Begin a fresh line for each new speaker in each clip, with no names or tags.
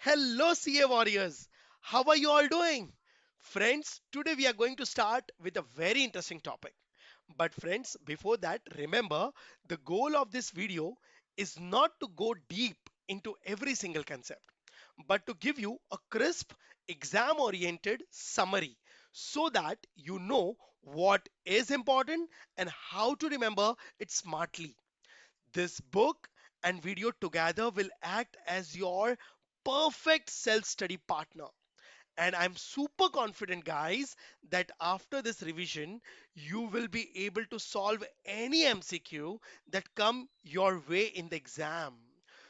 Hello, CA warriors. How are you all doing? Friends, today we are going to start with a very interesting topic. But, friends, before that, remember the goal of this video is not to go deep into every single concept, but to give you a crisp, exam oriented summary so that you know what is important and how to remember it smartly. This book and video together will act as your perfect self study partner. And I'm super confident, guys, that after this revision, you will be able to solve any MCQ that come your way in the exam.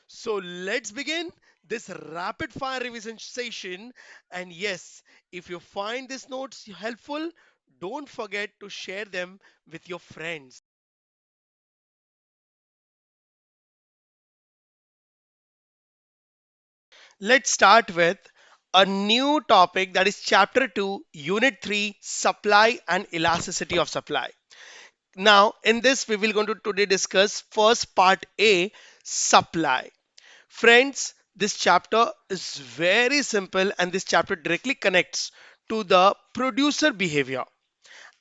So let's begin this rapid fire revision session. And yes, if you find these notes helpful, don't forget to share them with your friends. Let's start with a new topic that is chapter 2, unit 3, supply and elasticity of supply. Now, in this, we will going to today discuss first part A, supply. Friends, this chapter is very simple and this chapter directly connects to the producer behavior.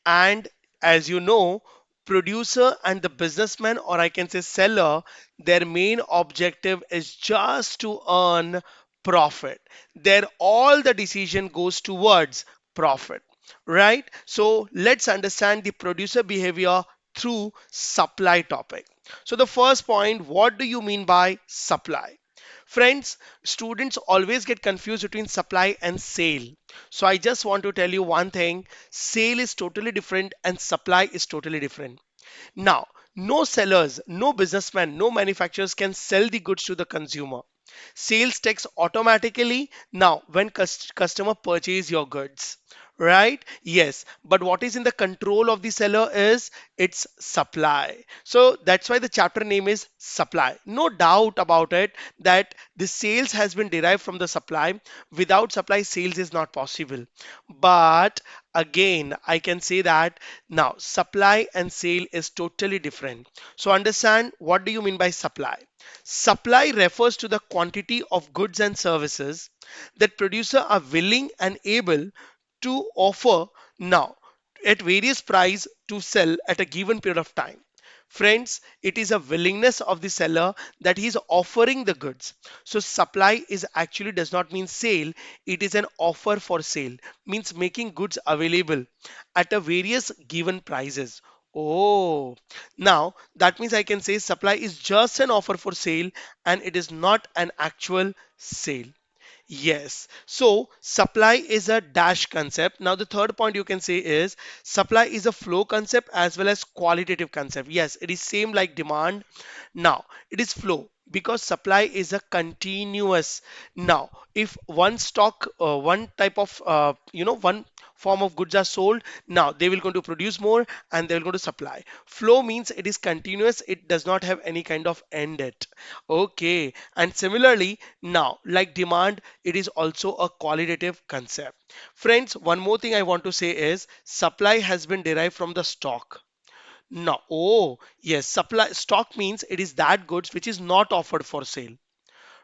And as you know, producer and the businessman, or I can say seller, their main objective is just to earn profit. Their all the decision goes towards profit, right? So let's understand the producer behavior through supply topic. So the first point, what do you mean by supply? Friends, students always get confused between supply and sale. So I just want to tell you one thing, sale is totally different and supply is totally different. Now, no sellers, no businessman, no manufacturers can sell the goods to the consumer. Sales takes automatically now when customer purchase your goods, right? Yes, but what is in the control of the seller is its supply. So that's why the chapter name is supply. No doubt about it that the sales has been derived from the supply. Without supply, sales is not possible. But again, I can say that now supply and sale is totally different. So understand, what do you mean by supply? Supply refers to the quantity of goods and services that producers are willing and able to offer now at various price to sell at a given period of time. Friends, it is a willingness of the seller that he is offering the goods. So supply is actually does not mean sale. It is an offer for sale. Means making goods available at a various given prices. Oh, now that means I can say supply is just an offer for sale and it is not an actual sale. Yes. So supply is a dash concept. Now the third point you can say is supply is a flow concept as well as qualitative concept. Yes, it is same like demand. Now it is flow because supply is a continuous. Now if one stock, one type of, one form of goods are sold, now they will going to produce more and they will going to supply. Flow means it is continuous. It does not have any kind of end it. Okay. And similarly, now, like demand, it is also a qualitative concept. Friends, one more thing I want to say is supply has been derived from the stock. Now, oh, yes, supply stock means it is that goods which is not offered for sale,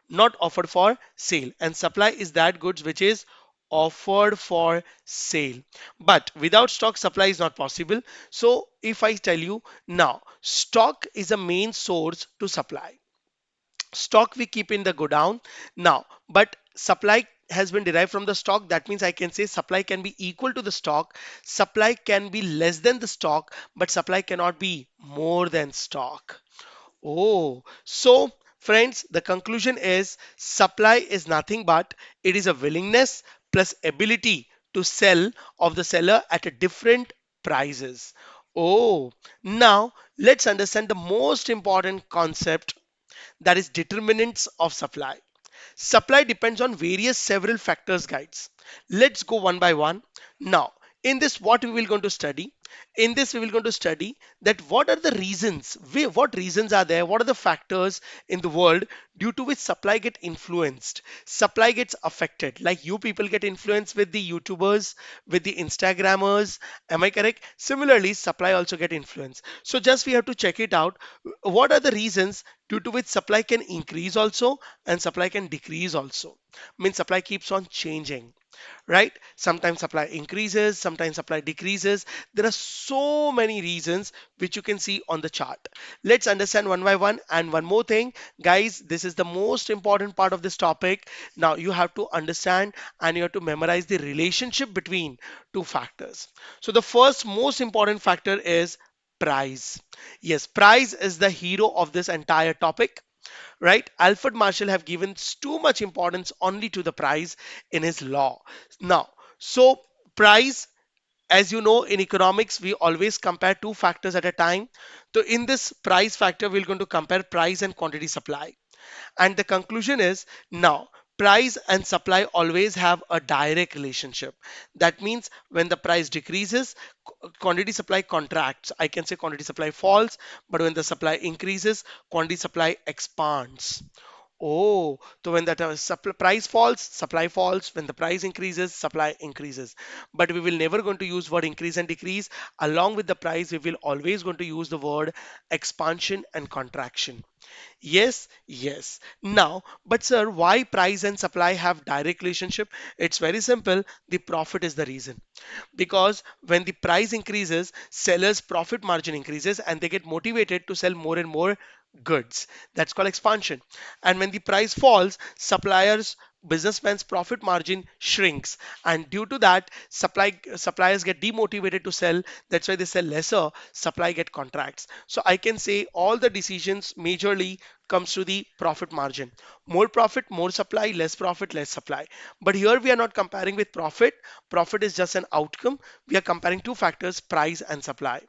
not offered for sale, and supply is that goods which is offered for sale. But without stock, supply is not possible. So, if I tell you now, stock is a main source to supply. Stock we keep in the godown now, but supply has been derived from the stock. That means I can say supply can be equal to the stock, supply can be less than the stock, but supply cannot be more than stock. Oh, so friends, the conclusion is supply is nothing but it is a willingness plus ability to sell of the seller at a different prices. Oh, now let's understand the most important concept, that is determinants of supply. Supply depends on various several factors, guides. Let's go one by one. Now, in this, what we will going to study? In this we will going to study that what are the reasons, what reasons are there, what are the factors in the world due to which supply get influenced, supply gets affected, like you people get influenced with the YouTubers, with the Instagrammers, am I correct? Similarly supply also get influenced. So just we have to check it out, what are the reasons due to which supply can increase also and supply can decrease also. Means supply keeps on changing, right? Sometimes supply increases, sometimes supply decreases. There are so many reasons which you can see on the chart. Let's understand one by one. And one more thing, guys, this is the most important part of this topic. Now you have to understand and you have to memorize the relationship between two factors. So the first most important factor is price. Yes, price is the hero of this entire topic, right? Alfred Marshall have given too much importance only to the price in his law. Now, so price, as you know, in economics, we always compare two factors at a time. So in this price factor, we're going to compare price and quantity supply. And the conclusion is now price and supply always have a direct relationship. That means when the price decreases, quantity supply contracts. I can say quantity supply falls, but when the supply increases, quantity supply expands. Oh, so when the price falls, supply falls. When the price increases, supply increases. But we will never going to use word increase and decrease. Along with the price, we will always going to use the word expansion and contraction. Yes, yes. Now, but sir, why price and supply have direct relationship? It's very simple. The profit is the reason. Because when the price increases, sellers' profit margin increases and they get motivated to sell more and more goods. That's called expansion. And when the price falls, suppliers businessman's profit margin shrinks, and due to that suppliers get demotivated to sell. That's why they sell lesser, supply get contracts. So I can say all the decisions majorly comes to the profit margin. More profit, more supply, less profit, less supply. But here we are not comparing with profit. Profit is just an outcome. We are comparing two factors, price and supply.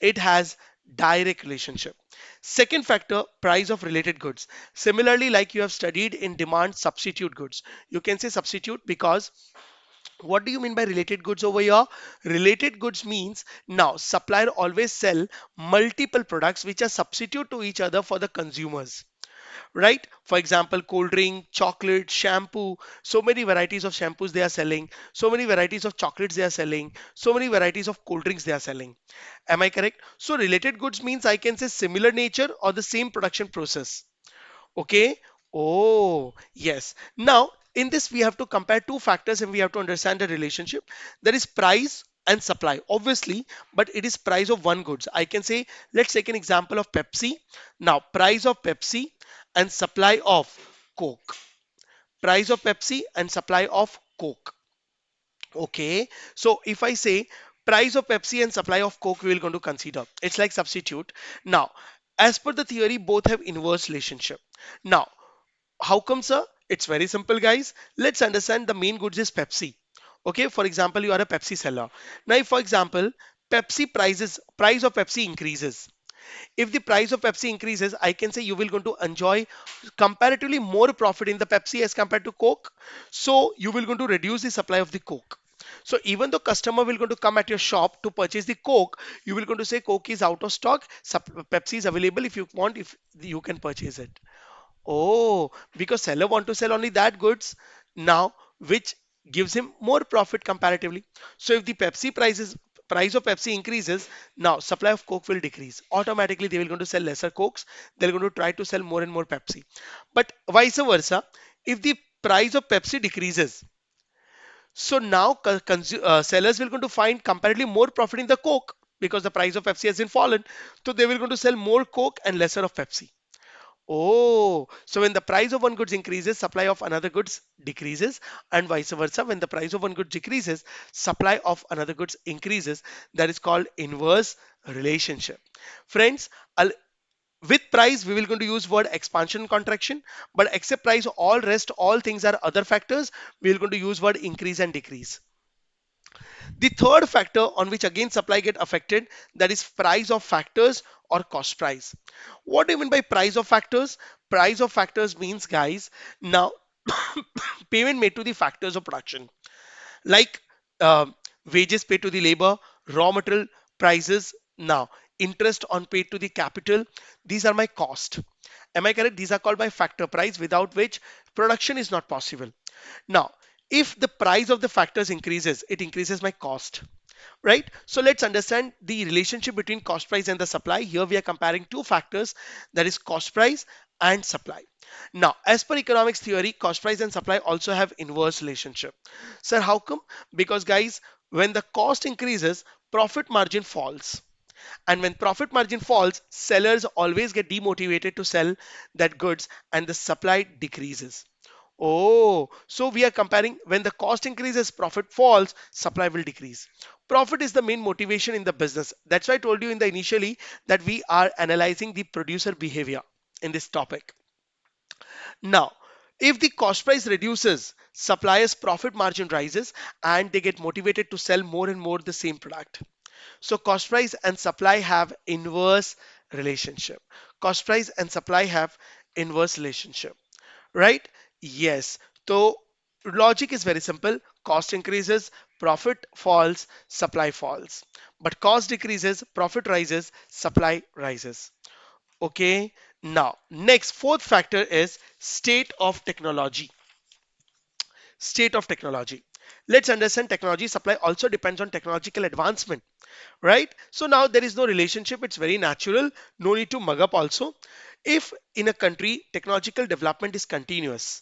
It has direct relationship. Second factor, price of related goods. Similarly, like you have studied in demand substitute goods, you can say substitute because what do you mean by related goods over here? Related goods means now supplier always sell multiple products which are substitute to each other for the consumers, right? For example, cold drink, chocolate, shampoo, so many varieties of shampoos they are selling, so many varieties of chocolates they are selling, so many varieties of cold drinks they are selling. Am I correct? So related goods means I can say similar nature or the same production process. Okay. Oh, yes. Now, in this, we have to compare two factors and we have to understand the relationship. There is price and supply, obviously, but it is price of one goods. I can say, let's take an example of Pepsi. Now, price of Pepsi and supply of Coke. Price of Pepsi and supply of Coke. Okay. So if I say price of Pepsi and supply of Coke, we will going to consider. It's like substitute. Now, as per the theory, both have inverse relationship. Now, how come, sir? It's very simple, guys. Let's understand the main goods is Pepsi. Okay, for example, you are a Pepsi seller. Now, if for example, price of Pepsi increases. If the price of Pepsi increases, I can say you will going to enjoy comparatively more profit in the Pepsi as compared to Coke. So you will going to reduce the supply of the Coke. So even though customer will going to come at your shop to purchase the Coke, you will going to say Coke is out of stock, Pepsi is available. If you want, if you can purchase it. Oh, because seller want to sell only that goods now, which gives him more profit comparatively. So if the price of Pepsi increases, now supply of Coke will decrease. Automatically, they will going to sell lesser Cokes. They're going to try to sell more and more Pepsi. But vice versa, if the price of Pepsi decreases, so now sellers will going to find comparatively more profit in the Coke because the price of Pepsi has been fallen. So they will going to sell more Coke and lesser of Pepsi. Oh, so when the price of one goods increases, supply of another goods decreases, and vice versa. When the price of one good decreases, supply of another goods increases. That is called inverse relationship. Friends, with price, we will going to use word expansion and contraction, but except price, all rest, all things are other factors. We will going to use word increase and decrease. The third factor on which again supply get affected, that is price of factors or cost price. What do you mean by price of factors? Price of factors means, guys, now payment made to the factors of production, like wages paid to the labor, raw material prices. Now, interest on paid to the capital, these are my cost. Am I correct? These are called my factor price, without which production is not possible. Now, if the price of the factors increases, it increases my cost, right? So let's understand the relationship between cost price and the supply. Here we are comparing two factors, that is cost price and supply. Now, as per economics theory, cost price and supply also have inverse relationship. Sir, how come? Because guys, when the cost increases, profit margin falls. And when profit margin falls, sellers always get demotivated to sell that goods and the supply decreases. Oh, so we are comparing when the cost increases, profit falls, supply will decrease. Profit is the main motivation in the business. That's why I told you in the initially that we are analyzing the producer behavior in this topic. Now, if the cost price reduces, suppliers' profit margin rises and they get motivated to sell more and more the same product. So cost price and supply have inverse relationship. Cost price and supply have inverse relationship, right? Yes. So logic is very simple. Cost increases, profit falls, supply falls. But cost decreases, profit rises, supply rises. Okay. Now, next, fourth factor is state of technology. State of technology. Let's understand technology supply also depends on technological advancement, right? So now there is no relationship. It's very natural. No need to mug up also. If in a country technological development is continuous,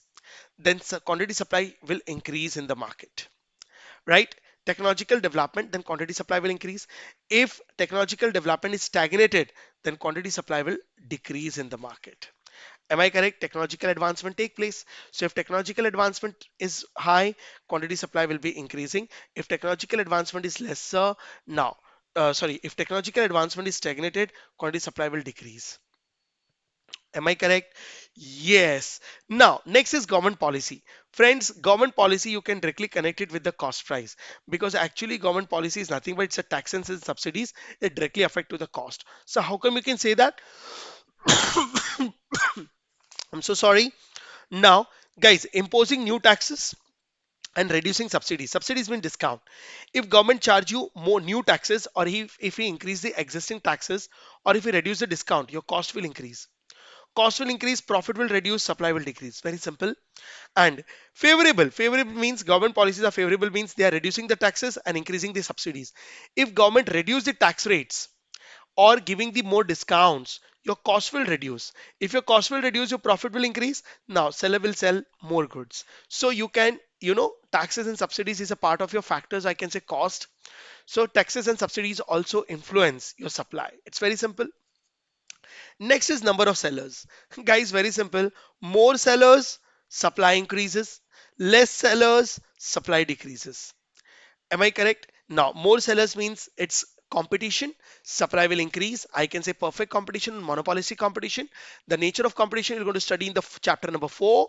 then quantity supply will increase in the market, right? Technological development, then quantity supply will increase. If technological development is stagnated, then quantity supply will decrease in the market. Am I correct? Technological advancement take place. So if technological advancement is high, quantity supply will be increasing. If technological advancement is lesser, now, if technological advancement is stagnated, quantity supply will decrease. Am I correct? Yes. Now, next is government policy. Friends, government policy, you can directly connect it with the cost price because actually government policy is nothing but it's a tax and subsidies. It directly affect to the cost. So how come you can say that? I'm so sorry. Now, guys, imposing new taxes and reducing subsidies. Subsidies mean discount. If government charge you more new taxes, or if we increase the existing taxes, or if we reduce the discount, your cost will increase. Cost will increase, profit will reduce, supply will decrease. Very simple. And favorable means government policies are favorable means they are reducing the taxes and increasing the subsidies. If government reduce the tax rates or giving the more discounts, your cost will reduce. If your cost will reduce, your profit will increase. Now seller will sell more goods. So you can, taxes and subsidies is a part of your factors. I can say cost. So taxes and subsidies also influence your supply. It's very simple. Next is number of sellers. Guys, very simple. More sellers, supply increases. Less sellers, supply decreases. Am I correct? Now, more sellers means it's competition, supply will increase. I can say perfect competition, monopolistic competition. The nature of competition you're going to study in the chapter number 4.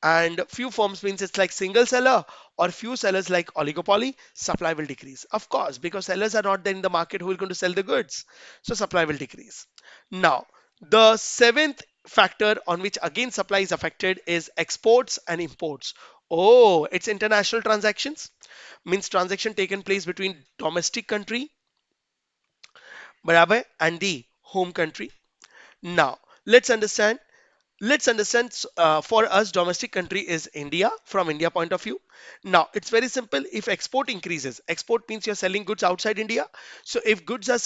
And few firms means it's like single seller or few sellers like oligopoly, supply will decrease. Of course, because sellers are not there in the market who are going to sell the goods. So supply will decrease. Now, the seventh factor on which again supply is affected is exports and imports. Oh, it's international transactions means transaction taken place between domestic country बराबर and the home country. Now let's understand for us domestic country is India from India point of view. Now it's very simple. If export increases, export means you're selling goods outside India. So if goods are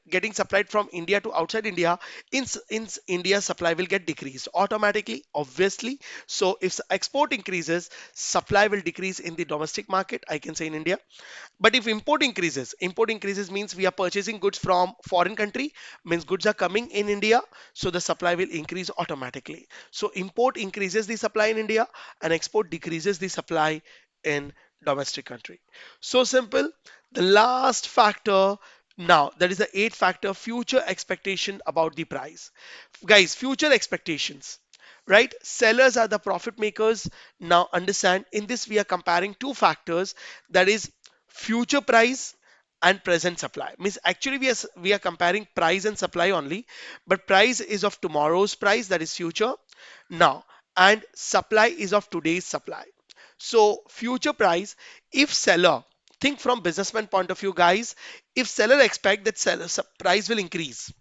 getting supplied from India to outside India, in India supply will get decreased automatically, obviously. So if export increases, supply will decrease in the domestic market, I can say in India. But if import increases means we are purchasing goods from foreign country, means goods are coming in India, so the supply will increase automatically. So import increases the supply in India and export decreases the supply in domestic country. So simple. The last factor now, that is the eighth factor, future expectation about the price. Guys, future expectations, right? Sellers are the profit makers. Now understand in this we are comparing two factors, that is future price and present supply. Means actually we are comparing price and supply only, but price is of tomorrow's price, that is future. Now, and supply is of today's supply. So future price, if seller think from businessman point of view, guys. If seller expect that price will increase,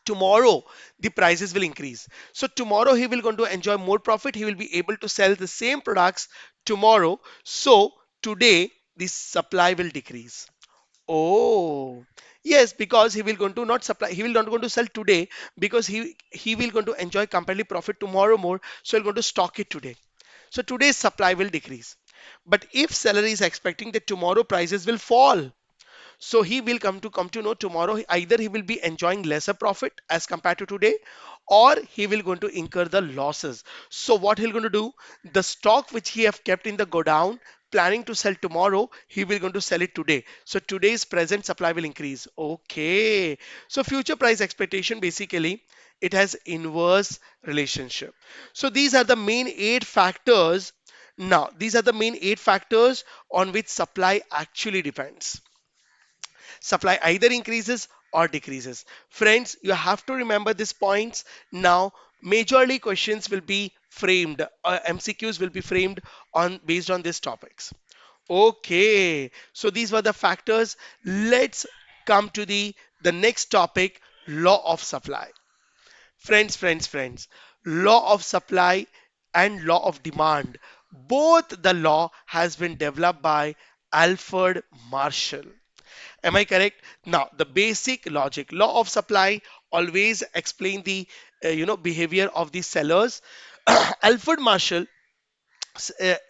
tomorrow the prices will increase. So tomorrow he will going to enjoy more profit. He will be able to sell the same products tomorrow. So today the supply will decrease. Oh, yes, because he will going to not supply, he will not going to sell today because he will going to enjoy comparative profit tomorrow more. So he'll going to stock it today. So today's supply will decrease. But if seller is expecting that tomorrow prices will fall, so he will come to know tomorrow either he will be enjoying lesser profit as compared to today, or he will going to incur the losses. So what he'll going to do, the stock which he have kept in the godown planning to sell tomorrow, he will going to sell it today. So today's present supply will increase. Okay. So future price expectation, basically it has inverse relationship. So these are the main eight factors. Now these are the main eight factors on which supply actually depends. Supply either increases or decreases. Friends, you have to remember these points. Now, majorly questions will be framed, MCQs will be framed on based on these topics. Okay, so these were the factors. Let's come to the next topic, law of supply. Friends, law of supply and law of demand. Both the law has been developed by Alfred Marshall. Am I correct? Now, the basic logic, law of supply always explain the behavior of the sellers. Alfred Marshall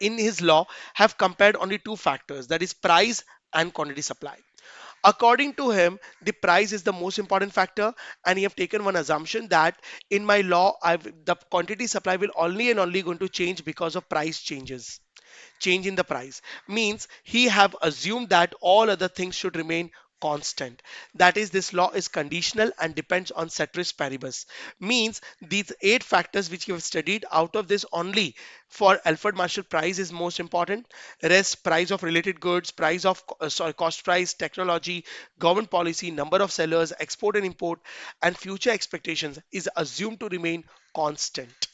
in his law have compared only two factors, that is price and quantity supply. According to him, the price is the most important factor, and he have taken one assumption that in my law, the quantity supply will only and only going to change because of price changes. Change in the price means he have assumed that all other things should remain constant. That is, this law is conditional and depends on ceteris paribus. Means these eight factors which you have studied, out of this only for Alfred Marshall, price is most important. Rest, price of related goods, price of cost price, technology, government policy, number of sellers, export and import, and future expectations is assumed to remain constant.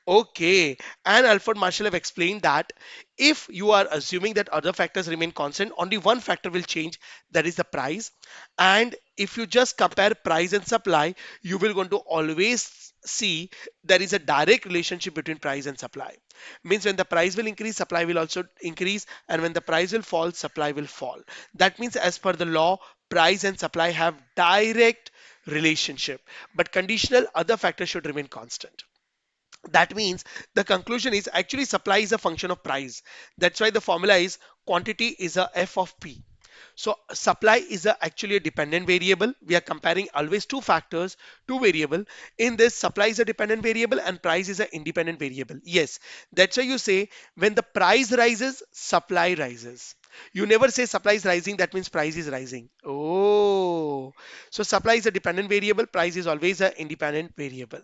Okay, and Alfred Marshall have explained that if you are assuming that other factors remain constant, only one factor will change, that is the price. And if you just compare price and supply, you will going to always see there is a direct relationship between price and supply. Means when the price will increase, supply will also increase, and when the price will fall, supply will fall. That means as per the law, price and supply have direct relationship, but conditional, other factors should remain constant. That means the conclusion is actually supply is a function of price. That's why the formula is quantity is a f of p. So supply is actually a dependent variable. We are comparing always two factors, two variable. In this, supply is a dependent variable and price is an independent variable. Yes, that's why you say when the price rises, supply rises. You never say supply is rising, that means price is rising. Oh, so supply is a dependent variable, price is always an independent variable.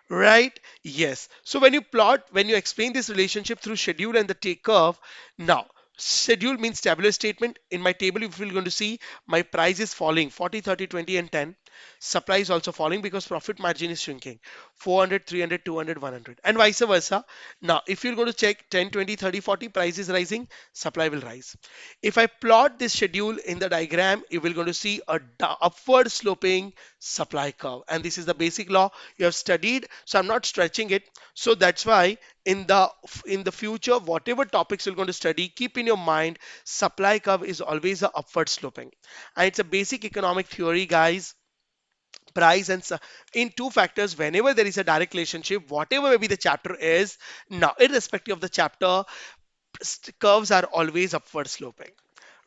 Right? Yes. So when you explain this relationship through schedule and the take curve, now schedule means tabular statement. In my table, if you're going to see my price is falling 40, 30, 20, and 10. Supply is also falling because profit margin is shrinking 400, 300, 200, 100, and vice versa. Now, if you're going to check 10, 20, 30, 40, price is rising, supply will rise. If I plot this schedule in the diagram, you will going to see a upward sloping supply curve. And this is the basic law you have studied. So I'm not stretching it. So that's why in the future, whatever topics you're going to study, keep in your mind supply curve is always a upward sloping. And it's a basic economic theory, guys. Price and in two factors, whenever there is a direct relationship, whatever maybe the chapter is, now irrespective of the chapter, curves are always upward sloping.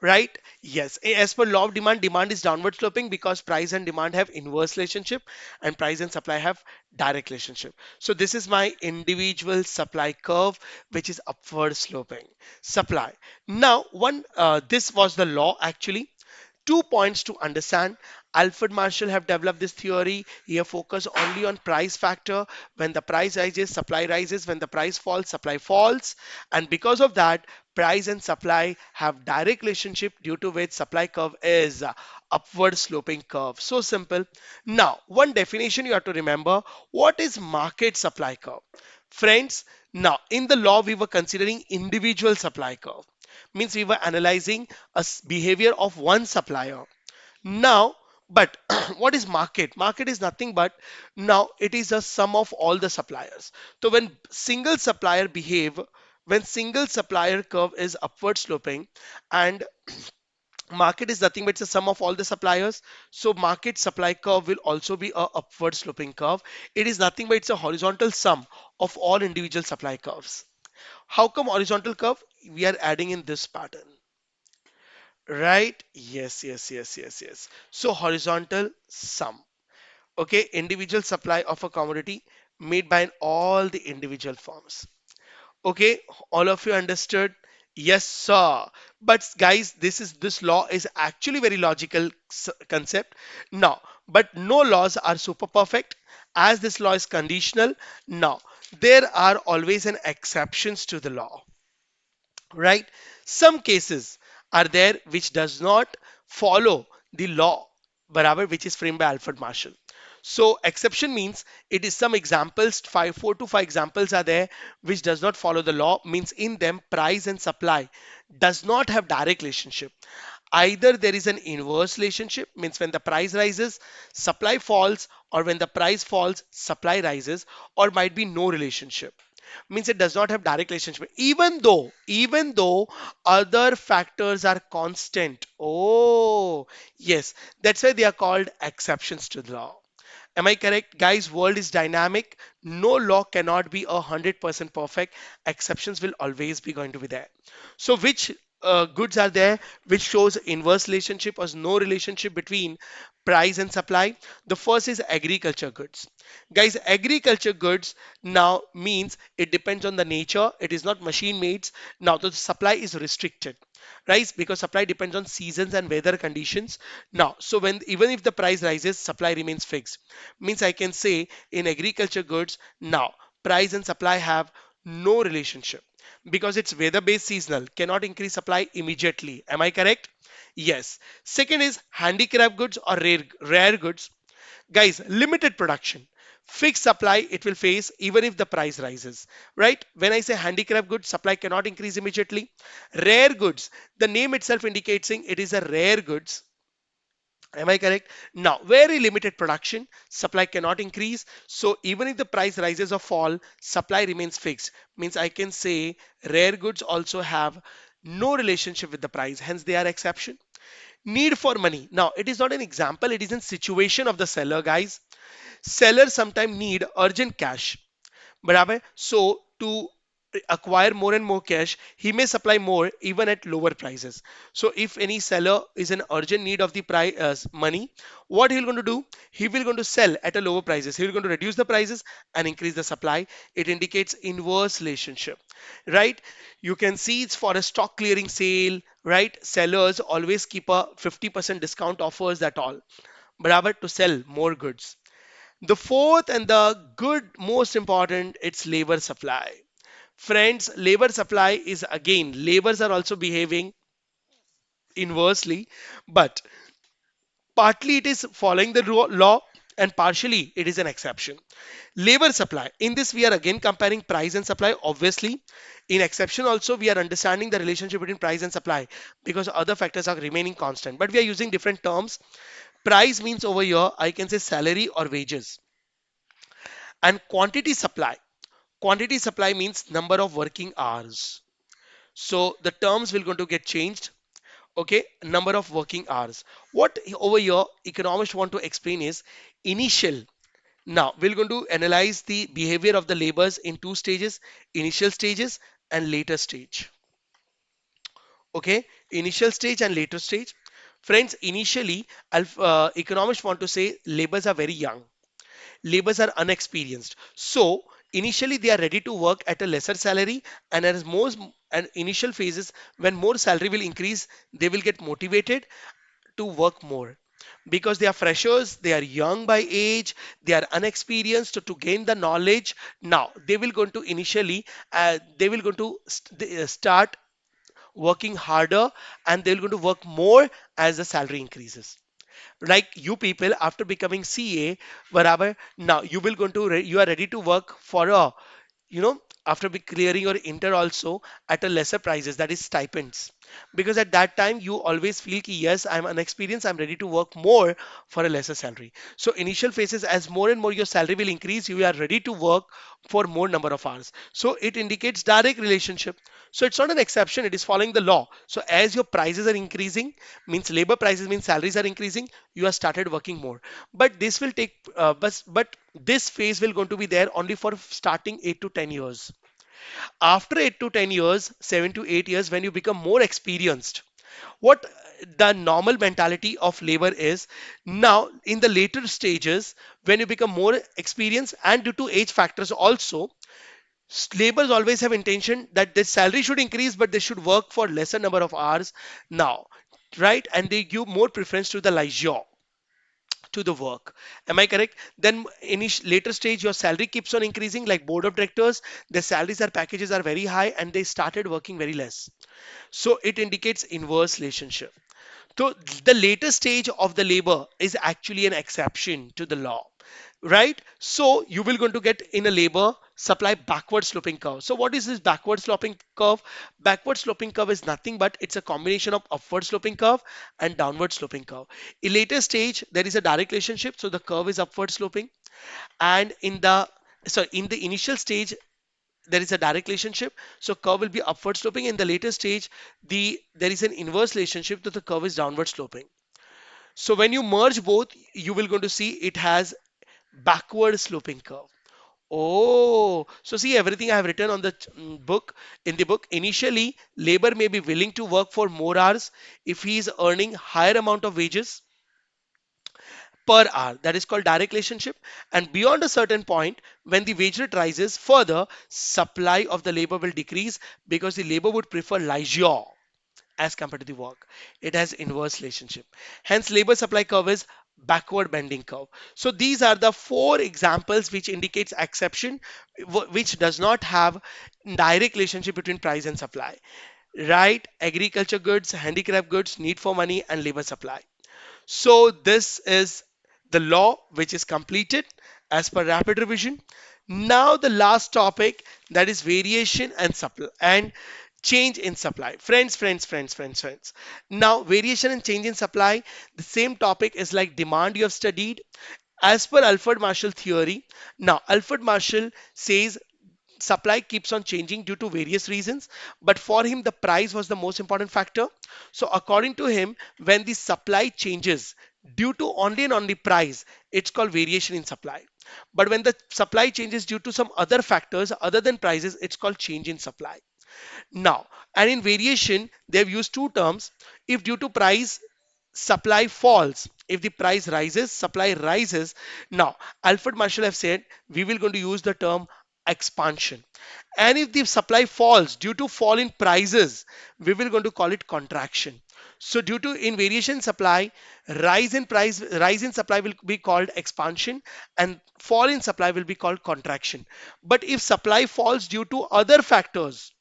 Right? Yes. As per law of demand, demand is downward sloping because price and demand have inverse relationship and price and supply have direct relationship. So this is my individual supply curve, which is upward sloping. Supply. Now, this was the law actually. 2 points to understand. Alfred Marshall have developed this theory. He have focused only on price factor. When the price rises, supply rises. When the price falls, supply falls. And because of that, price and supply have direct relationship, due to which supply curve is upward sloping curve. So simple. Now, one definition you have to remember. What is market supply curve? Friends, now in the law we were considering individual supply curve. Means we were analyzing behavior of one supplier. Now, but what is market? Market is nothing but now it is a sum of all the suppliers. So when single supplier curve is upward sloping and market is nothing but it's a sum of all the suppliers. So market supply curve will also be a upward sloping curve. It is nothing but it's a horizontal sum of all individual supply curves. How come horizontal curve? We are adding in this pattern. Right? Yes, yes, yes, yes, yes. So horizontal sum. Okay, individual supply of a commodity made by all the individual firms. Okay, all of you understood? Yes, sir. But guys, this law is actually very logical concept. Now, but no laws are super perfect as this law is conditional. Now, there are always an exceptions to the law, right? Some cases are there which does not follow the law, barabar, which is framed by Alfred Marshall. So exception means it is some examples, 4 to 5 examples are there which does not follow the law, means in them price and supply does not have direct relationship. Either there is an inverse relationship, means when the price rises, supply falls, or when the price falls, supply rises, or might be no relationship, means it does not have direct relationship even though other factors are constant. Oh yes, that's why they are called exceptions to the law. Am I correct? Guys, world is dynamic. No law cannot be 100% perfect. Exceptions will always be going to be there. So which goods are there which shows inverse relationship or no relationship between price and supply? The first is agriculture goods. Guys, agriculture goods now means it depends on the nature. It is not machine made. Now the supply is restricted, right? Because supply depends on seasons and weather conditions. Now, so when even if the price rises, supply remains fixed. Means I can say in agriculture goods now price and supply have no relationship because it's weather based seasonal, cannot increase supply immediately. Am I correct? Yes. Second is handicraft goods or rare goods. Guys, limited production. Fixed supply it will face even if the price rises, right? When I say handicraft goods, supply cannot increase immediately. Rare goods, the name itself indicating it is a rare goods. Am I correct? Now, very limited production, supply cannot increase. So even if the price rises or fall, supply remains fixed. Means I can say rare goods also have no relationship with the price, hence they are exception. Need for money. Now, it is not an example, it is a situation of the seller, guys. Sellers sometimes need urgent cash. बराबर. So to acquire more and more cash, he may supply more even at lower prices. So if any seller is in urgent need of the price money, what he'll going to do? He will going to sell at a lower prices. He will going to reduce the prices and increase the supply. It indicates inverse relationship, right? You can see it's for a stock clearing sale, right? Sellers always keep a 50% discount offers that all, barabar, to sell more goods. The fourth and the good, most important, it's labor supply. Friends, labor supply is again, labors are also behaving inversely, but partly it is following the law and partially it is an exception. Labor supply. In this, we are again comparing price and supply. Obviously, in exception also, we are understanding the relationship between price and supply because other factors are remaining constant. But we are using different terms. Price means over here, I can say salary or wages. And quantity supply means number of working hours. So the terms will going to get changed. Okay, number of working hours. What over here economists want to explain is initial. Now we're going to analyze the behavior of the labors in two stages: initial stages and later stage. Okay, initial stage and later stage. Friends, initially economists want to say labors are very young, laborers are unexperienced. So initially they are ready to work at a lesser salary, and as most and initial phases when more salary will increase, they will get motivated to work more because they are freshers, they are young by age, they are unexperienced to gain the knowledge. Now they will going to initially they will going to start working harder and they're going to work more as the salary increases. Like you people after becoming CA, wherever now you will going to you are ready to work for a you know after clearing your inter also at a lesser prices, that is stipends, because at that time you always feel ki, yes, I'm unexperienced, I'm ready to work more for a lesser salary. So initial phases, as more and more your salary will increase, you are ready to work for more number of hours. So it indicates direct relationship. So it's not an exception, it is following the law. So as your prices are increasing, means labor prices means salaries are increasing, you have started working more. But this will take but this phase will going to be there only for starting 8 to 10 years. After 8 to 10 years, 7 to 8 years, when you become more experienced, what the normal mentality of labor is, now in the later stages, when you become more experienced and due to age factors also, laborers always have intention that their salary should increase, but they should work for lesser number of hours now, right? And they give more preference to the leisure, to the work. Am I correct? Then in later stage, your salary keeps on increasing. Like board of directors, their salaries or packages are very high, and they started working very less. So it indicates inverse relationship. So the later stage of the labor is actually an exception to the law, right? So you will going to get in a labor supply backward sloping curve. So what is this backward sloping curve? Backward sloping curve is nothing but it's a combination of upward sloping curve and downward sloping curve. In later stage, there is a direct relationship, so the curve is upward sloping, and in the initial stage there is a direct relationship, so curve will be upward sloping. In the later stage, there is an inverse relationship, that the curve is downward sloping. So when you merge both, you will going to see it has backward sloping curve. Oh, so see everything I have written on the book, in the book. Initially, labor may be willing to work for more hours if he is earning higher amount of wages per hour. That is called direct relationship. And beyond a certain point, when the wage rate rises further, supply of the labor will decrease because the labor would prefer leisure as compared to the work. It has inverse relationship. Hence, labor supply curve is backward bending curve. So these are the four examples which indicates exception, which does not have direct relationship between price and supply. Right? Agriculture goods, handicraft goods, need for money, and labor supply. So this is the law which is completed as per rapid revision. Now the last topic, that is variation and supply and change in supply. Friends. Now variation and change in supply, the same topic is like demand you have studied. As per Alfred Marshall theory, now Alfred Marshall says supply keeps on changing due to various reasons, but for him the price was the most important factor. So according to him, when the supply changes due to only and only price, it's called variation in supply. But when the supply changes due to some other factors other than prices, it's called change in supply. Now, and in variation, they've used two terms. If due to price, supply falls. If the price rises, supply rises. Now, Alfred Marshall have said we will going to use the term expansion. And if the supply falls due to fall in prices, we will going to call it contraction. So due to in variation supply, rise in supply will be called expansion, and fall in supply will be called contraction. But if supply falls due to other factors,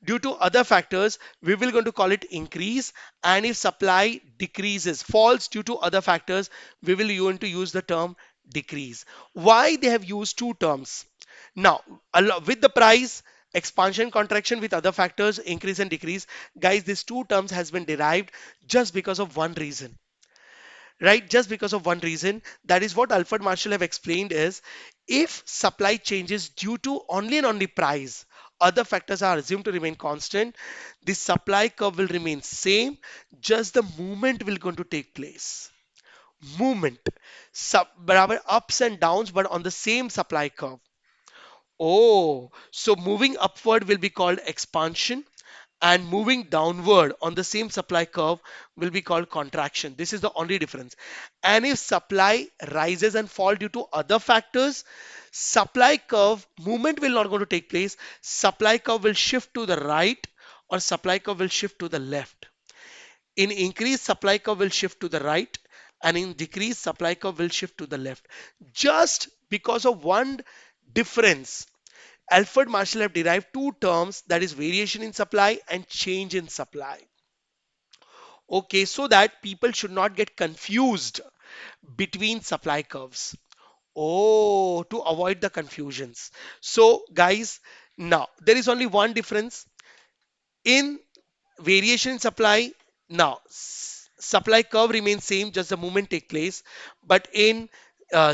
we will going to call it increase. And if supply decreases, falls due to other factors, we will going to use the term decrease. Why they have used two terms? Now, with the price, expansion, contraction, with other factors, increase and decrease, guys, these two terms has been derived just because of one reason, right? Just because of one reason. That is what Alfred Marshall have explained is, if supply changes due to only and only price, other factors are assumed to remain constant, the supply curve will remain same, just the movement will going to take place. Movement, barabar ups and downs, but on the same supply curve. Oh, so moving upward will be called expansion, and moving downward on the same supply curve will be called contraction. This is the only difference. And if supply rises and fall due to other factors, supply curve movement will not going to take place. Supply curve will shift to the right, or supply curve will shift to the left. In increase, supply curve will shift to the right, and in decrease, supply curve will shift to the left. Just because of one difference, Alfred Marshall have derived two terms, that is variation in supply and change in supply. Okay, so that people should not get confused between supply curves. Oh, to avoid the confusions. So, guys, now there is only one difference in variation in supply. Now, supply curve remains same, just the movement take place. But in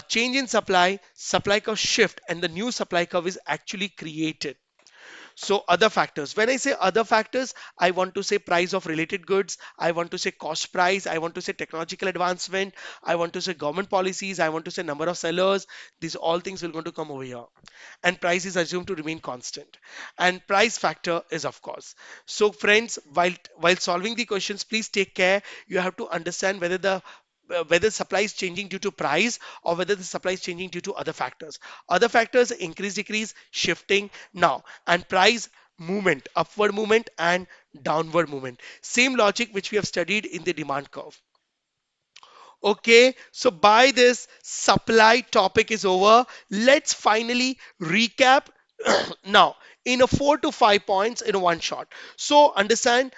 change in supply curve shift, and the new supply curve is actually created. So other factors. When I say other factors, I want to say price of related goods. I want to say cost price. I want to say technological advancement. I want to say government policies. I want to say number of sellers. These all things will going to come over here. And price is assumed to remain constant. And price factor is of course. So friends, while solving the questions, please take care. You have to understand whether supply is changing due to price or whether the supply is changing due to other factors. Other factors increase, decrease, shifting now, and price movement, upward movement and downward movement. Same logic which we have studied in the demand curve. Okay, so by this supply topic is over. Let's finally recap now in a 4 to 5 points in one shot. So understand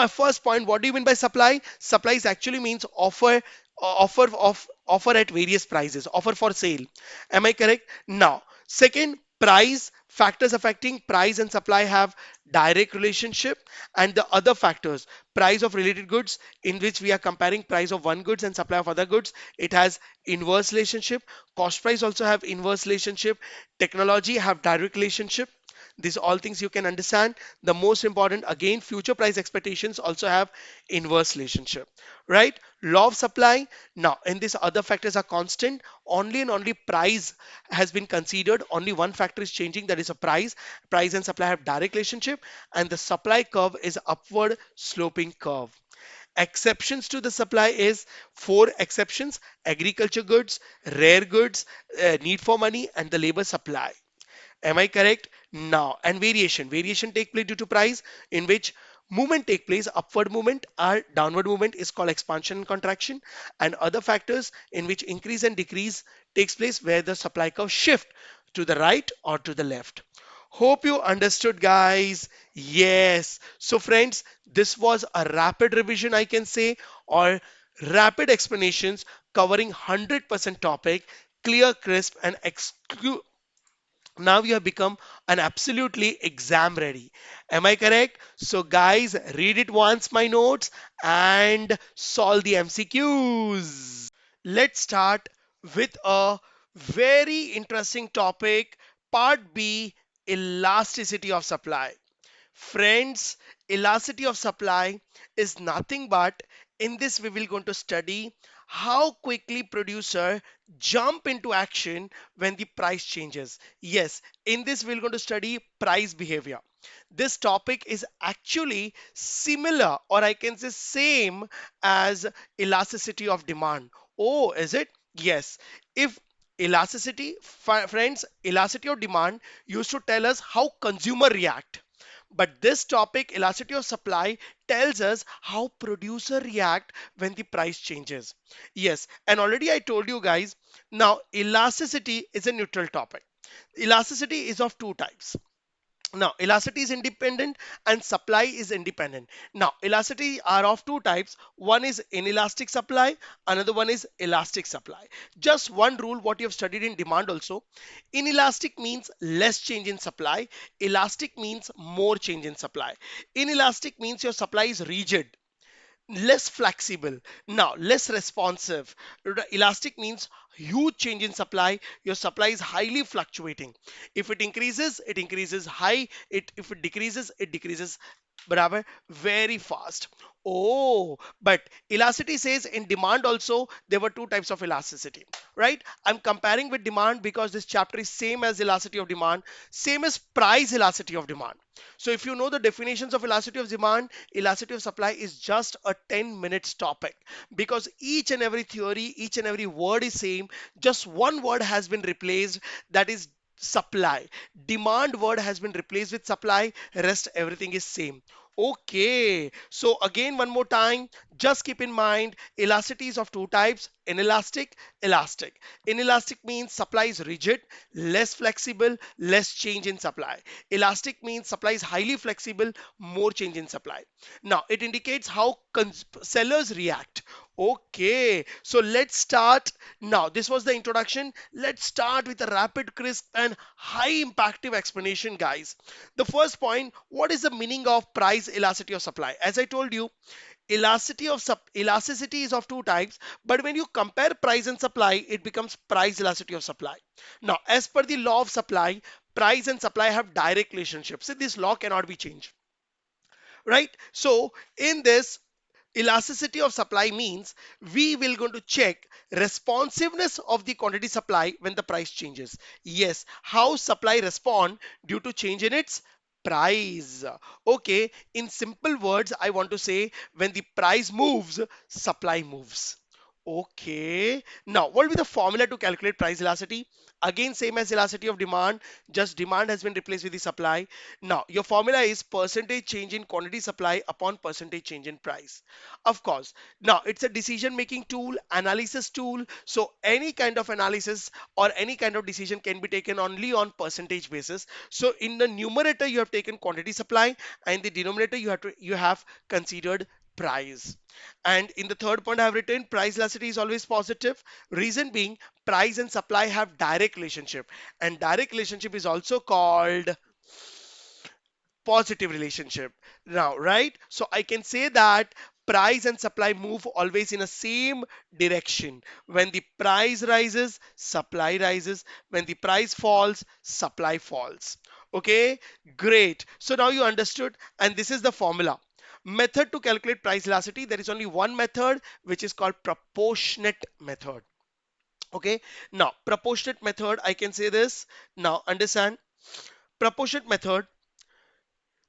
first point, what do you mean by supply? Supply is actually means offer at various prices, offer for sale. Am I correct? Now, second, price factors affecting price and supply have direct relationship, and the other factors, price of related goods, in which we are comparing price of one goods and supply of other goods, it has inverse relationship. Cost price also have inverse relationship. Technology have direct relationship. These all things you can understand. The most important, again, future price expectations also have inverse relationship, right? Law of supply. Now, in this, other factors are constant. Only and only price has been considered. Only one factor is changing, that is a price. Price and supply have direct relationship, and the supply curve is upward sloping curve. Exceptions to the supply is four exceptions: agriculture goods, rare goods, need for money, and the labor supply. Am I correct? Now, and variation. Variation take place due to price, in which movement take place, upward movement or downward movement is called expansion and contraction, and other factors in which increase and decrease takes place where the supply curve shift to the right or to the left. Hope you understood, guys. Yes. So, friends, this was a rapid revision, I can say, or rapid explanations covering 100% topic, clear, crisp, and now you have become an absolutely exam ready. Am I correct? So guys, read it once my notes and solve the MCQs. Let's start with a very interesting topic, part B, elasticity of supply. Friends, elasticity of supply is nothing but, in this we will going to study how quickly producer jump into action when the price changes. Yes, in this we're going to study price behavior. This topic is actually similar, or I can say same as elasticity of demand. Oh, is it? Yes. If friends, elasticity of demand used to tell us how consumer react, but this topic, elasticity of supply, tells us how producer react when the price changes. Yes, and already I told you guys, now elasticity is a neutral topic. Elasticity is of two types. Now, elasticity is independent and supply is independent. Now, elasticity are of two types. One is inelastic supply, another one is elastic supply. Just one rule, what you have studied in demand also. Inelastic means less change in supply. Elastic means more change in supply. Inelastic means your supply is rigid, less flexible, now less responsive. Elastic means huge change in supply, your supply is highly fluctuating. If it increases, it increases high, if it decreases, it decreases barabar, very fast. Oh, but elasticity says in demand also there were two types of elasticity, right? I'm comparing with demand because this chapter is same as elasticity of demand, same as price elasticity of demand. So if you know the definitions of elasticity of demand, elasticity of supply is just a 10 minutes topic, because each and every theory, each and every word is same. Just one word has been replaced, that is supply. Demand word has been replaced with supply, rest everything is same. Okay, so again one more time, just keep in mind elasticity is of two types: inelastic, elastic. Inelastic means supply is rigid, less flexible, less change in supply. Elastic means supply is highly flexible, more change in supply. Now it indicates how sellers react. Okay, so let's start now. This was the introduction. Let's start with a rapid, crisp, and high impactive explanation, guys. The first point, what is the meaning of price elasticity of supply? As I told you, elasticity is of two types, but when you compare price and supply, it becomes price elasticity of supply. Now, as per the law of supply, price and supply have direct relationships. So this law cannot be changed, right? So in this, elasticity of supply means we will going to check responsiveness of the quantity supply when the price changes. Yes, how supply respond due to change in its price. Okay, in simple words, I want to say when the price moves, supply moves. Okay, now what will be the formula to calculate price elasticity? Again, same as elasticity of demand, just demand has been replaced with the supply. Now, your formula is percentage change in quantity supply upon percentage change in price. Of course, now it's a decision making tool, analysis tool. So any kind of analysis or any kind of decision can be taken only on percentage basis. So in the numerator, you have taken quantity supply, and the denominator you have considered price. And in the third point I have written price elasticity is always positive. Reason being price and supply have direct relationship, and direct relationship is also called positive relationship. Now, right? So I can say that price and supply move always in a same direction. When the price rises, supply rises. When the price falls, supply falls. Okay, great. So now you understood, and this is the formula. Method to calculate price elasticity. There is only one method, which is called proportionate method. Okay, now proportionate method, I can say this. Now understand, proportionate method,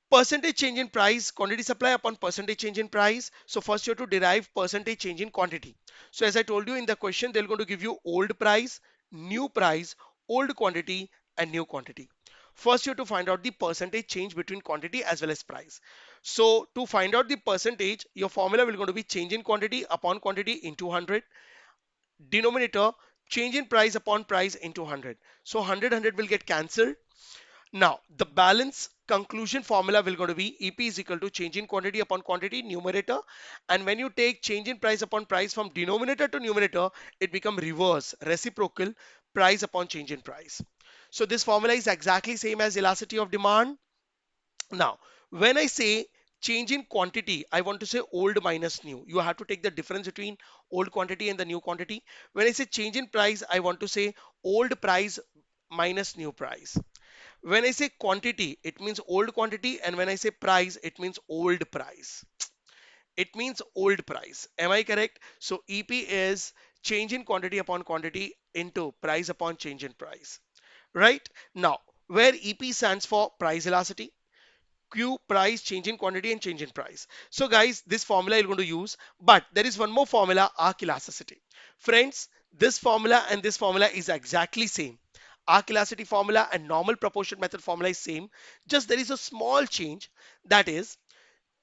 percentage change in price, quantity supply upon percentage change in price. So first you have to derive percentage change in quantity. So as I told you in the question, they're going to give you old price, old quantity, and new quantity. First you have to find out the percentage change between quantity as well as price. So to find out the percentage, your formula will going to be change in quantity upon quantity into 100. Denominator, change in price upon price into 100. So 100 will get cancelled. Now, the balance conclusion formula will going to be EP is equal to change in quantity upon quantity, numerator. And when you take change in price upon price from denominator to numerator, it become reverse, reciprocal, price upon change in price. So this formula is exactly same as elasticity of demand. Now, when I say change in quantity, I want to say old minus new. You have to take the difference between old quantity and the new quantity. When I say change in price, I want to say old price minus new price. When I say quantity, it means old quantity, and when I say price, it means old price. It means old price. Am I correct? So EP is change in quantity upon quantity into price upon change in price. Right? Now, where EP stands for price elasticity, Q price, change in quantity, and change in price. So guys, this formula you're going to use, but there is one more formula, arc elasticity. Friends, this formula and this formula is exactly same. Arc elasticity formula and normal proportion method formula is same. Just there is a small change, that is,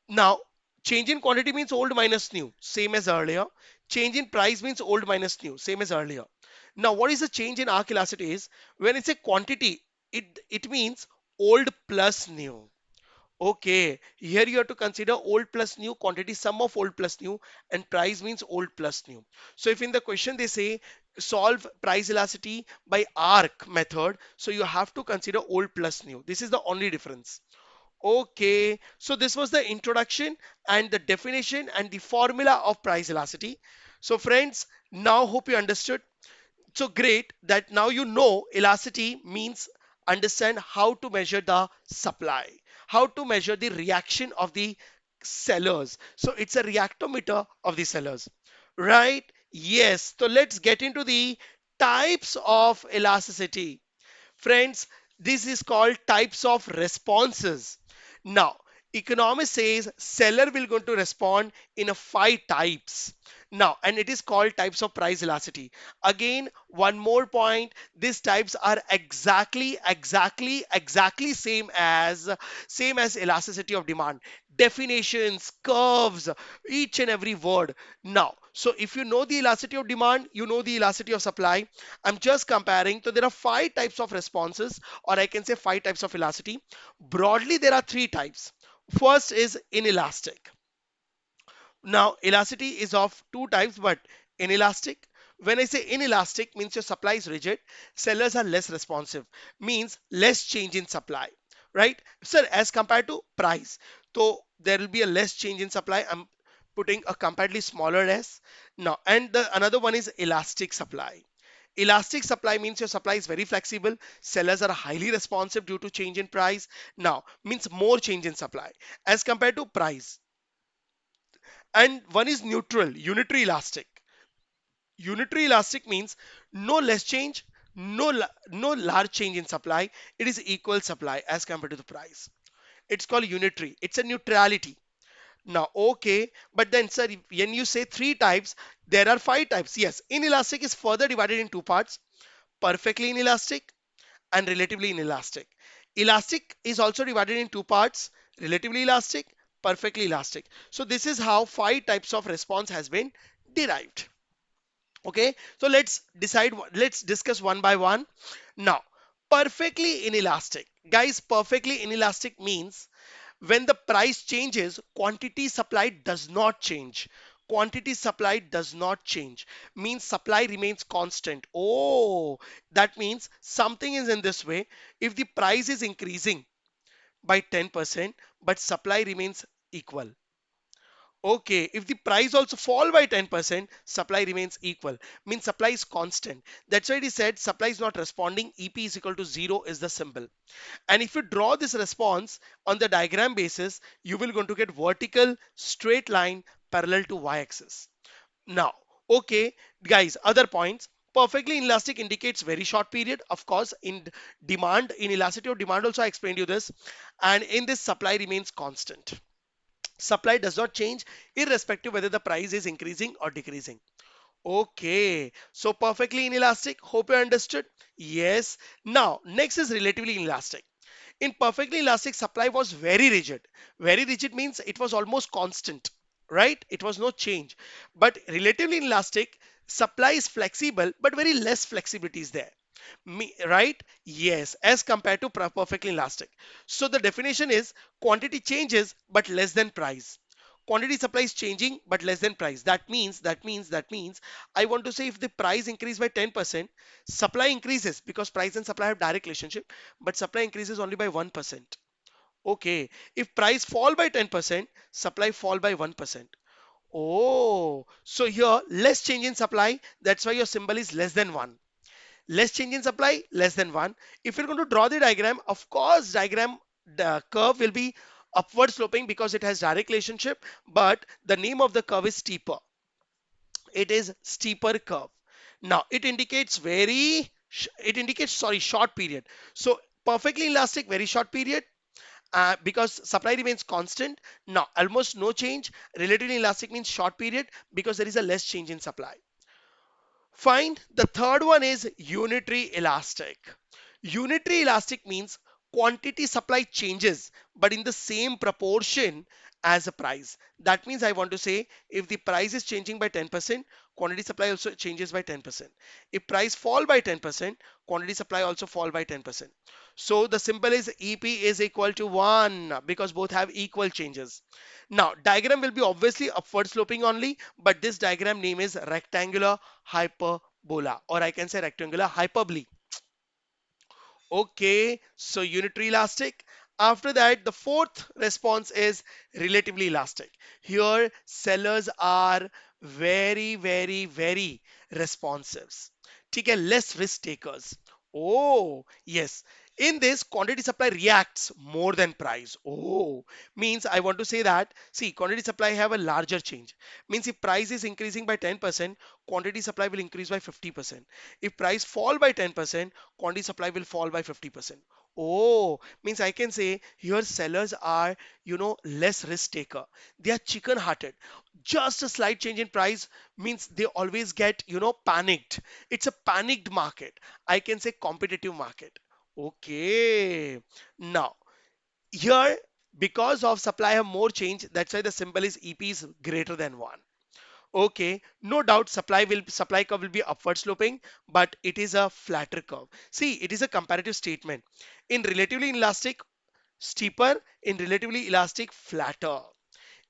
now change in quantity means old minus new, same as earlier. Change in price means old minus new, same as earlier. Now what is the change in arc elasticity is when it's a quantity, it means old plus new. Okay, here you have to consider old plus new, quantity sum of old plus new, and price means old plus new. So if in the question they say solve price elasticity by arc method, so you have to consider old plus new. This is the only difference. Okay, so this was the introduction and the definition and the formula of price elasticity. So friends, now hope you understood. So great that now you know elasticity means understand how to measure the supply, how to measure the reaction of the sellers. So it's a reactometer of the sellers, right? Yes. So let's get into the types of elasticity. Friends, this is called types of responses. Now, economist says seller will going to respond in a 5 types. Now, and it is called types of price elasticity. Again, one more point, these types are exactly same as elasticity of demand. Definitions, curves, each and every word. Now, so if you know the elasticity of demand, you know the elasticity of supply. I'm just comparing. So there are 5 types of responses, or I can say 5 types of elasticity. Broadly, there are 3 types. First is inelastic. Now, elasticity is of two types, but inelastic. When I say inelastic, means your supply is rigid, sellers are less responsive, means less change in supply, right? Sir, as compared to price, so there will be a less change in supply. I'm putting a comparatively smaller s. Now, and the another one is elastic supply. Elastic supply means your supply is very flexible. Sellers are highly responsive due to change in price. Now, means more change in supply as compared to price. And one is neutral, unitary elastic. Unitary elastic means no less change, no large change in supply. It is equal supply as compared to the price. It's called unitary. It's a neutrality. Now, okay, but then, sir, when you say three types, there are five types. Yes, inelastic is further divided in two parts: perfectly inelastic and relatively inelastic. Elastic is also divided in two parts: relatively elastic, perfectly elastic. So this is how five types of response has been derived. Okay, so let's discuss one by one. Now, perfectly inelastic. Guys, perfectly inelastic means when the price changes, quantity supplied does not change. Quantity supplied does not change. Means supply remains constant. Oh, that means something is in this way. If the price is increasing by 10%, but supply remains equal. Okay, if the price also fall by 10%, supply remains equal. Means supply is constant. That's why it is said supply is not responding. EP is equal to 0 is the symbol. And if you draw this response on the diagram basis, you will going to get vertical straight line parallel to y-axis. Now, okay, guys, other points. Perfectly inelastic indicates very short period. Of course, in demand, in elasticity of demand also I explained you this. And in this supply remains constant. Supply does not change irrespective whether the price is increasing or decreasing. Okay, so perfectly inelastic. Hope you understood. Yes. Now, next is relatively inelastic. In perfectly elastic, supply was very rigid. Very rigid means it was almost constant, right? It was no change. But relatively elastic, supply is flexible, but very less flexibility is there. Right? Yes, as compared to perfectly elastic. So the definition is quantity changes but less than price. Quantity supply is changing but less than price. That means I want to say if the price increase by 10%, supply increases because price and supply have direct relationship, but supply increases only by 1%. Okay, if price fall by 10%, supply fall by 1%. Oh, so here less change in supply, that's why your symbol is less than 1. Less change in supply, less than 1. If you're going to draw the diagram, of course diagram, the curve will be upward sloping because it has direct relationship, but the name of the curve is steeper. It is steeper curve. Now it indicates it indicates, sorry, short period. So perfectly elastic, very short period, because supply remains constant. Now almost no change. Relatively elastic means short period because there is a less change in supply. Fine. The third one is unitary elastic. Unitary elastic means quantity supply changes, but in the same proportion as the price. That means I want to say if the price is changing by 10%, quantity supply also changes by 10%. If price fall by 10%, quantity supply also fall by 10%. So the symbol is EP is equal to 1 because both have equal changes. Now diagram will be obviously upward sloping only, but this diagram name is rectangular hyperbola, or I can say rectangular hyperbole. Okay, so unitary elastic. After that, the fourth response is relatively elastic. Here, sellers are very responsive. ठीक है, less risk takers. Oh, yes. In this, quantity supply reacts more than price. Oh, means I want to say that, see, quantity supply have a larger change. Means if price is increasing by 10%, quantity supply will increase by 50%. If price fall by 10%, quantity supply will fall by 50%. Oh, means I can say here sellers are, less risk taker. They are chicken hearted. Just a slight change in price means they always get, panicked. It's a panicked market. I can say competitive market. Okay. Now, here, because of supply have more change, that's why the symbol is EP is greater than 1. Okay, no doubt supply curve will be upward sloping, but it is a flatter curve. See, it is a comparative statement. In relatively elastic, steeper; in relatively elastic, flatter.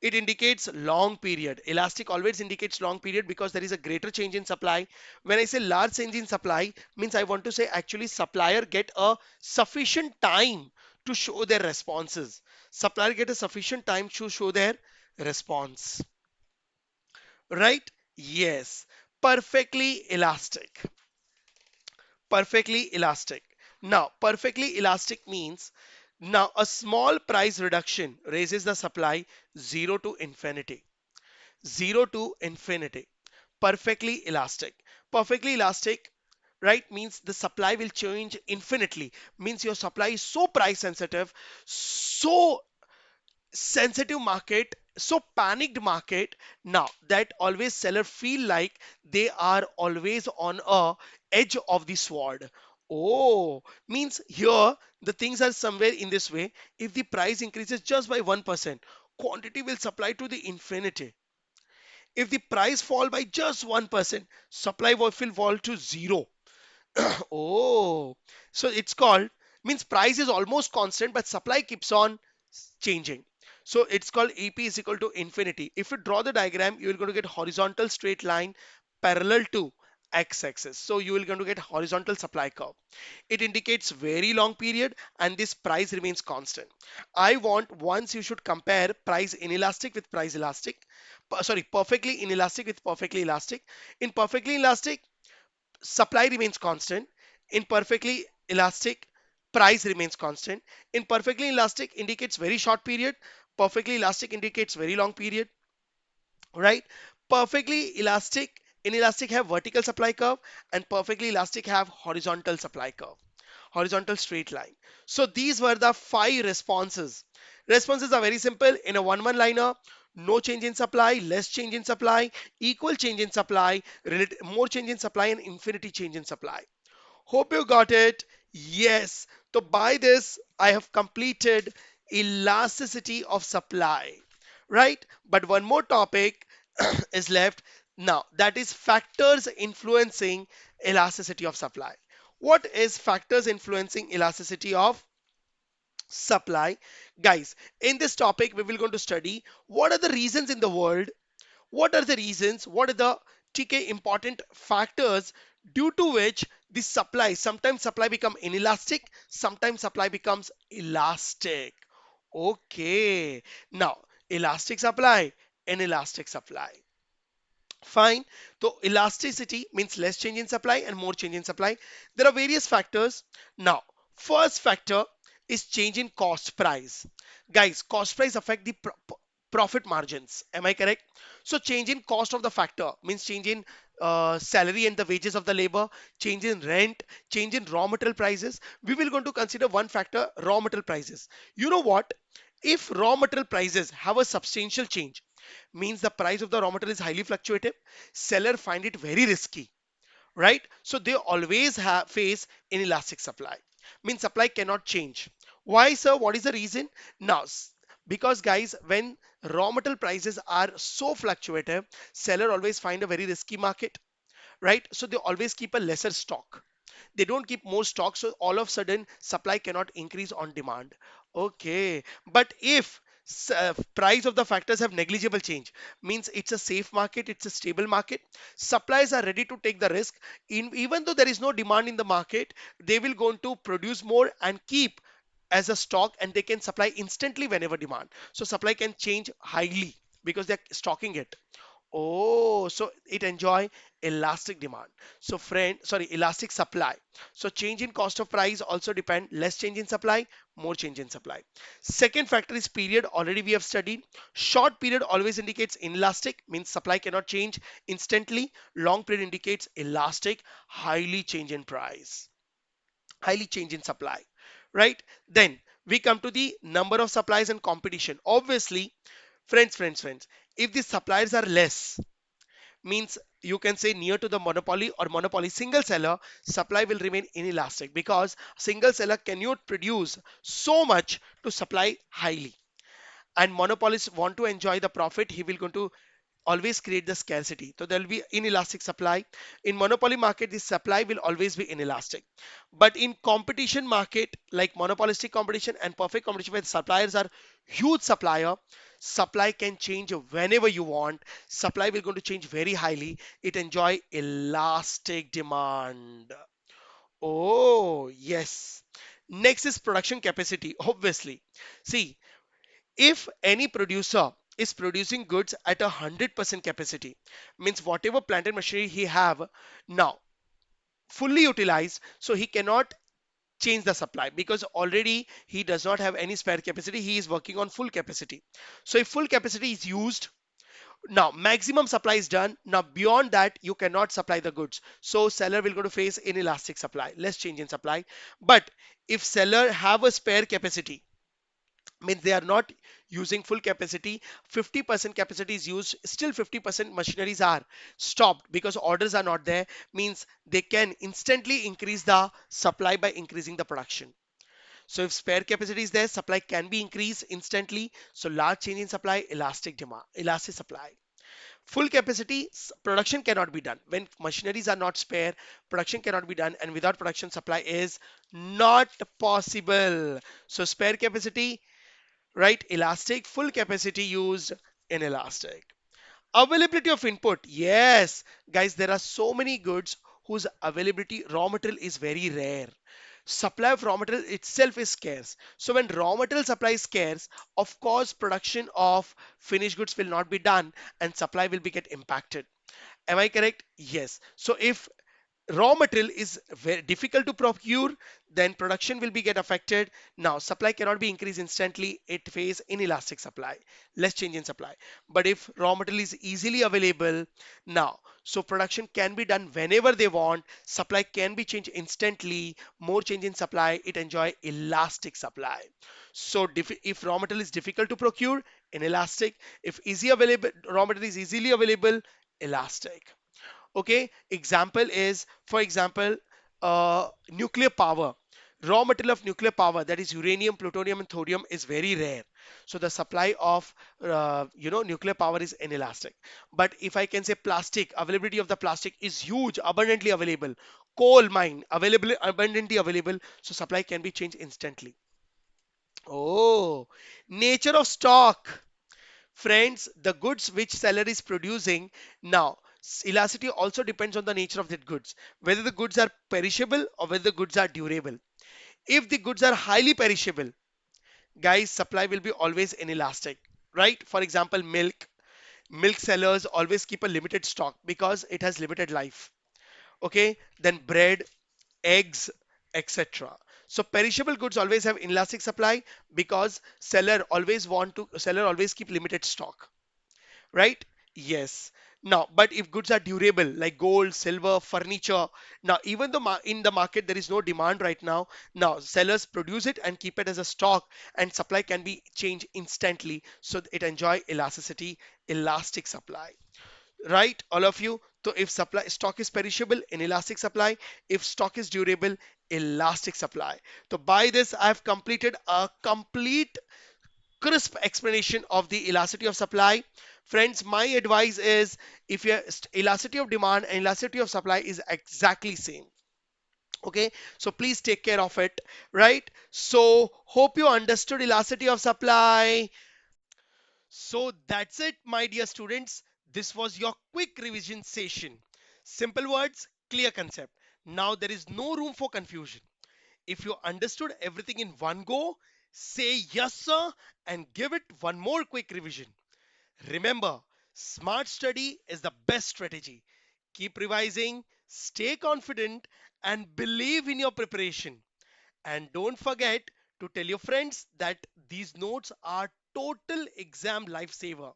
It indicates long period. Elastic always indicates long period because there is a greater change in supply. When I say large change in supply, means I want to say actually supplier get a sufficient time to show their responses. Supplier get a sufficient time to show their response. Right? Yes. Perfectly elastic. Perfectly elastic. Now, perfectly elastic means now a small price reduction raises the supply 0 to infinity. 0 to infinity. Perfectly elastic. Perfectly elastic, right, means the supply will change infinitely. Means your supply is so price sensitive, so sensitive market, so panicked market now that always seller feel like they are always on a edge of the sword. Oh, means here the things are somewhere in this way. If the price increases just by 1%, quantity will supply to the infinity. If the price fall by just 1%, supply will fall to zero. Oh, so it's called, means price is almost constant, but supply keeps on changing. So it's called EP is equal to infinity. If you draw the diagram, you are going to get horizontal straight line parallel to x-axis. So you will going to get horizontal supply curve. It indicates very long period and this price remains constant. I want once you should compare price inelastic with price elastic. Sorry, perfectly inelastic with perfectly elastic. In perfectly elastic, supply remains constant. In perfectly elastic, price remains constant. In perfectly elastic indicates very short period. Perfectly elastic indicates very long period, right? Perfectly elastic, inelastic have vertical supply curve and perfectly elastic have horizontal supply curve, horizontal straight line. So these were the 5 responses. Responses are very simple. In a one liner, no change in supply, less change in supply, equal change in supply, more change in supply, and infinity change in supply. Hope you got it. Yes. So by this, I have completed elasticity of supply, right? But one more topic is left now. That is factors influencing elasticity of supply. What is factors influencing elasticity of supply? Guys, in this topic, we will going to study what are the reasons in the world, what are the reasons? What are the TK important factors due to which the supply, sometimes supply become inelastic, sometimes supply becomes elastic. Okay. Now, elastic supply, inelastic supply. Fine. So elasticity means less change in supply and more change in supply. There are various factors. Now, first factor is change in cost price. Guys, cost price affect the profit margins. Am I correct? So change in cost of the factor means change in salary and the wages of the labor, change in rent, change in raw material prices. We will going to consider one factor, raw material prices. You know what? If raw material prices have a substantial change, means the price of the raw material is highly fluctuative, seller find it very risky, right? So they always have face inelastic supply, means supply cannot change. Why, sir? What is the reason? Now, because guys, when raw material prices are so fluctuative, seller always find a very risky market, right? So they always keep a lesser stock. They don't keep more stock, so all of a sudden supply cannot increase on demand. Okay, but if price of the factors have negligible change, means it's a safe market, it's a stable market, suppliers are ready to take the risk. Even though there is no demand in the market, they will go to produce more and keep as a stock, and they can supply instantly whenever demand. So supply can change highly because they're stocking it. Oh, so it enjoy elastic demand. So friend, sorry, elastic supply. So change in cost of price also depend, less change in supply, more change in supply. Second factor is period. Already we have studied. Short period always indicates inelastic, means supply cannot change instantly. Long period indicates elastic, highly change in price, highly change in supply, right? Then we come to the number of supplies and competition. Obviously, friends, if the suppliers are less, means you can say near to the monopoly or monopoly, single seller supply will remain inelastic because single seller cannot produce so much to supply highly, and monopolists want to enjoy the profit. He will going to always create the scarcity, so there will be inelastic supply. In monopoly market, the supply will always be inelastic, but in competition market like monopolistic competition and perfect competition where suppliers are huge supplier, Supply can change whenever you want. Supply will going to change very highly. It enjoy elastic demand. Oh, yes. Next is production capacity, obviously. See, if any producer is producing goods at 100% capacity, means whatever plant and machinery he have now fully utilized, so he cannot change the supply because already he does not have any spare capacity. He is working on full capacity. So if full capacity is used, now maximum supply is done. Now beyond that, you cannot supply the goods. So seller will go to face inelastic supply, less change in supply. But if seller have a spare capacity, means they are not using full capacity, 50% capacity is used, still 50% machineries are stopped because orders are not there, means they can instantly increase the supply by increasing the production. So if spare capacity is there, supply can be increased instantly. So large change in supply, elastic demand, elastic supply. Full capacity, production cannot be done. When machineries are not spare, production cannot be done, and without production, supply is not possible. So spare capacity, right? Elastic, full capacity used in elastic. Availability of input. Yes, guys, there are so many goods whose availability, raw material is very rare. Supply of raw material itself is scarce. So when raw material supply is scarce, of course, production of finished goods will not be done and supply will be get impacted. Am I correct? Yes. So if raw material is very difficult to procure, then production will be get affected. Now supply cannot be increased instantly, it face inelastic supply, less change in supply. But if raw material is easily available now, so production can be done whenever they want, supply can be changed instantly, more change in supply, it enjoy elastic supply. So if raw material is difficult to procure, inelastic. If easy available, raw material is easily available, elastic. Okay, example is, for example, nuclear power. Raw material of nuclear power, that is uranium, plutonium, and thorium, is very rare. So the supply of nuclear power is inelastic. But if I can say plastic, availability of the plastic is huge, abundantly available. Coal mine, available, abundantly available. So supply can be changed instantly. Oh, nature of stock. Friends, the goods which seller is producing now, elasticity also depends on the nature of the goods, whether the goods are perishable or whether the goods are durable. If the goods are highly perishable, guys, supply will be always inelastic, right? For example, milk. Milk sellers always keep a limited stock because it has limited life. Okay, then bread, eggs, etc. So perishable goods always have inelastic supply because seller always keep limited stock, right? Yes. Now, but if goods are durable like gold, silver, furniture, now even though in the market there is no demand right now, now sellers produce it and keep it as a stock, and supply can be changed instantly, so it enjoy elasticity, elastic supply, right? All of you. So if supply stock is perishable, inelastic supply. If stock is durable, elastic supply. So by this, I have completed a complete crisp explanation of the elasticity of supply. Friends, my advice is, if your elasticity of demand and elasticity of supply is exactly same, okay, so please take care of it, right? So hope you understood elasticity of supply. So that's it, my dear students. This was your quick revision session. Simple words, clear concept. Now there is no room for confusion. If you understood everything in one go, say yes, sir, and give it one more quick revision. Remember, smart study is the best strategy. Keep revising, stay confident, and believe in your preparation. And don't forget to tell your friends that these notes are total exam lifesaver.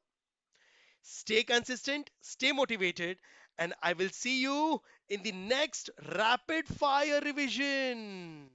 Stay consistent, stay motivated, and I will see you in the next rapid fire revision.